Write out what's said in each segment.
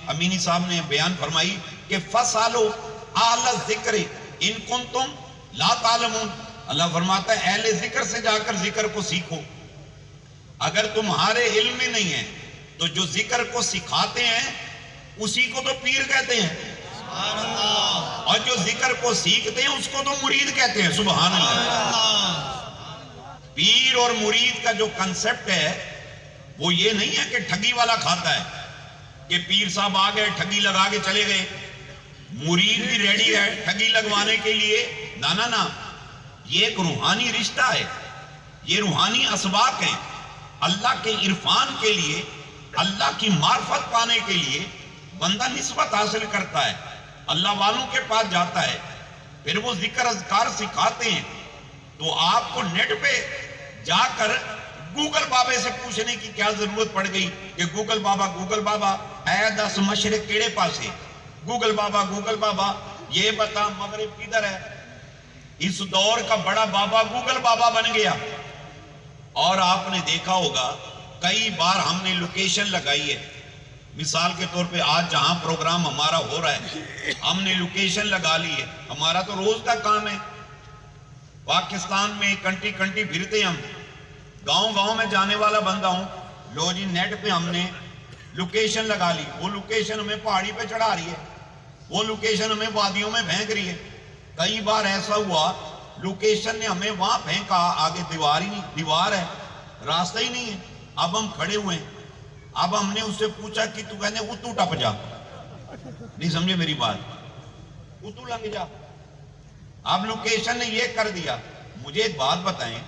امینی صاحب نے بیان فرمائی کہ فَاسْأَلُوا أَهْلَ الذِّكْرِ إِن كُنتُمْ لَا تَعْلَمُونَ. اللہ فرماتا ہے اہل ذکر سے جا کر ذکر کو سیکھو. اگر تمہارے علم میں نہیں ہے تو جو ذکر کو سکھاتے ہیں اسی کو تو پیر کہتے ہیں, اور جو ذکر کو سیکھتے ہیں اس کو تو مرید کہتے ہیں. سبحان اللہ. پیر اور مرید کا جو کنسپٹ ہے وہ یہ نہیں ہے کہ ٹھگی والا کھاتا ہے کہ پیر صاحب آ گئے ٹھگی لگا کے چلے گئے, مرید بھی ریڈی ہے ٹھگی لگوانے کے لیے. نا, یہ ایک روحانی رشتہ ہے, یہ روحانی اسباق ہیں. اللہ کے عرفان کے لیے, اللہ کی معرفت پانے کے لیے بندہ نسبت حاصل کرتا ہے, اللہ والوں کے پاس جاتا ہے, پھر وہ ذکر اذکار سکھاتے ہیں. تو آپ کو نیٹ پہ جا کر گوگل بابے سے پوچھنے کی کیا ضرورت پڑ گئی کہ گوگل بابا اے 10 مشرق کیڑے پاسے, گوگل بابا یہ بتا مغرب کدھر ہے. اس دور کا بڑا بابا گوگل بابا بن گیا. اور آپ نے دیکھا ہوگا کئی بار ہم نے لوکیشن لگائی ہے. مثال کے طور پہ آج جہاں پروگرام ہمارا ہو رہا ہے ہم نے لوکیشن لگا لی ہے. ہمارا تو روز کا کام ہے, پاکستان میں کنٹری پھرتے ہم, گاؤں میں جانے والا بندہ ہوں. لو جی نیٹ پہ ہم نے لوکیشن لگا لی, وہ لوکیشن ہمیں پہاڑی پہ چڑھا رہی ہے, وہ لوکیشن ہمیں وادیوں میں پھینک رہی ہے. کئی بار ایسا ہوا لوکیشن نے ہمیں وہاں پھینکا, آگے دیوار ہی نہیں, دیوار ہے راستہ ہی نہیں ہے. اب ہم کھڑے ہوئے ہیں, اب ہم نے اس سے پوچھا کہ تو کہنے اتو ٹپ جا, نہیں سمجھے میری بات, اتو لنگ جا. اب لوکیشن نے یہ کر دیا. مجھے ایک بات بتائیں,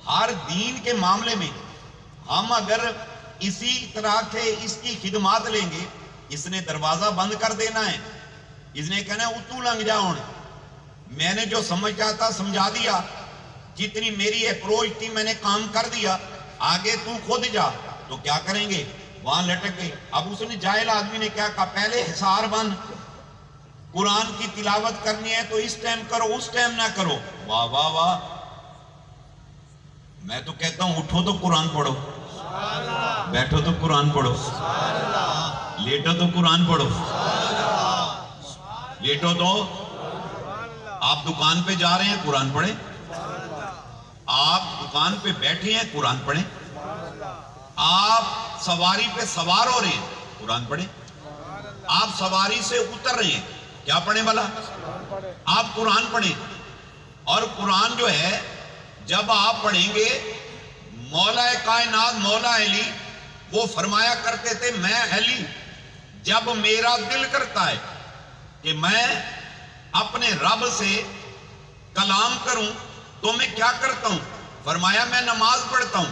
ہر دین کے معاملے میں ہم اگر اسی طرح کے اس کی خدمات لیں گے, اس نے دروازہ بند کر دینا ہے, اس نے کہنا ہے اتو لنگ جا. میں نے جو سمجھ جاتا سمجھا دیا, جتنی میری اپروچ تھی میں نے کام کر دیا, آگے تو خود جا. تو کیا کریں گے, وہاں لٹک گئے. اب اس نے جاہل آدمی نے کیا کہا, پہلے حصار بند, قرآن کی تلاوت کرنی ہے تو اس ٹائم کرو, اس ٹائم نہ کرو. واہ واہ واہ. میں تو کہتا ہوں اٹھو تو قرآن پڑھو, بیٹھو تو قرآن پڑھو, لیٹو تو قرآن پڑھو. لیٹو تو آپ دکان پہ جا رہے ہیں قرآن پڑھیں, آپ دکان پہ بیٹھے ہیں قرآن پڑھیں, آپ سواری پہ سوار ہو رہے ہیں قرآن پڑھیں, آپ سواری سے اتر رہے ہیں کیا پڑھیں بھلا, آپ قرآن پڑھیں. اور قرآن جو ہے جب آپ پڑھیں گے, مولا کائنات مولا علی وہ فرمایا کرتے تھے میں علی جب میرا دل کرتا ہے کہ میں اپنے رب سے کلام کروں تو میں کیا کرتا ہوں, فرمایا میں نماز پڑھتا ہوں.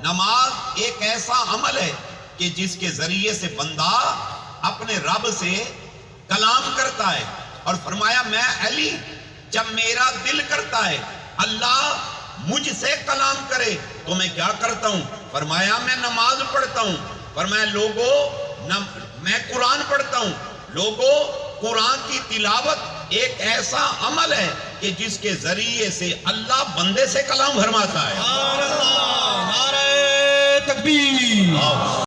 نماز ایک ایسا عمل ہے کہ جس کے ذریعے سے بندہ اپنے رب سے کلام کرتا ہے. اور فرمایا میں علی جب میرا دل کرتا ہے اللہ مجھ سے کلام کرے تو میں کیا کرتا ہوں, فرمایا میں نماز پڑھتا ہوں. فرمایا لوگوں میں قرآن پڑھتا ہوں. لوگوں قرآن کی تلاوت ایک ایسا عمل ہے کہ جس کے ذریعے سے اللہ بندے سے کلام فرماتا ہے. نعرہ تکبیر.